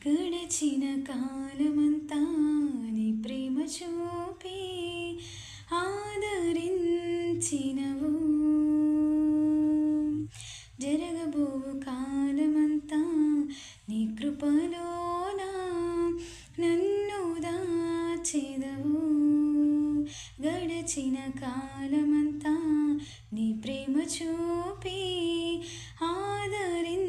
గడచిన కాలమంతా నీ ప్రేమ చూపి ఆదరించినవు. జరగబోవు కాలమంతా నీ కృపలోన నన్ను దాచెదవు. గడచిన కాలమంతా నీ ప్రేమ చూపి ఆదరించినవు.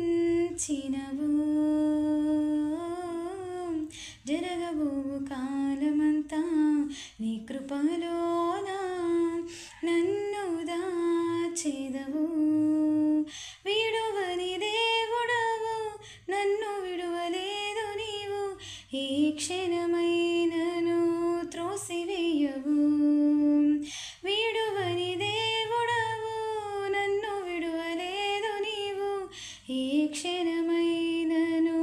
జరగబోవు కాలమంతా నీ కృపలోన నన్ను దాచెదవు. విడువని దేవుడవు, నన్ను విడువలేదు నీవు, ఈ క్షణమైనను త్రోసివేయవు. విడువని దేవుడవు, నన్ను విడువలేదు నీవు, ఈ క్షణమైనను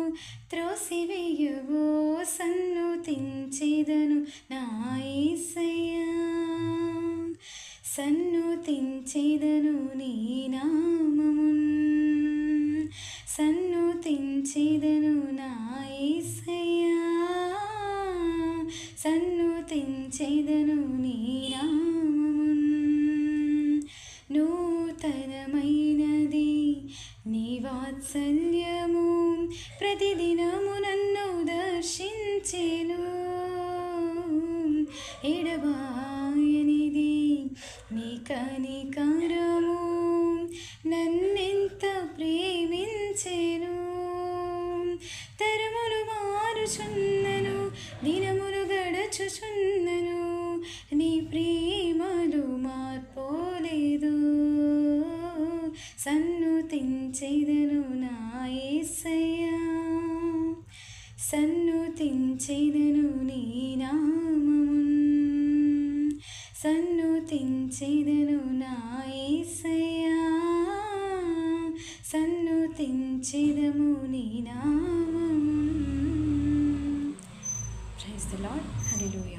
త్రోసివేయవు. సన్నుతించెదను నా యేసయ్యా, సన్నుతించెదను నీ నామమున్, సన్నుతించెదను నా యేసయ్యా, సన్నుతించెదను నీ నామమున్. నూతనమైనది నీ వాత్సల్యము, ప్రతిదినము నన్ను దర్శించెను. ఎడబాయనిది నీ కనికరము, నన్నెంత ప్రేమించెను. తరములు మారుచున్నను, దినములు గడచుచున్నను, నీ ప్రేమలు మార్పోలేదు. సన్నుతించెదను నా యేసయ్యా, సన్నుతించెదను నీ నామమున్, సన్నుతించెదను నా యేసయ్యా, సన్నుతించెదము నీ నామమున్. Praise the lord. హల్లెలూయా.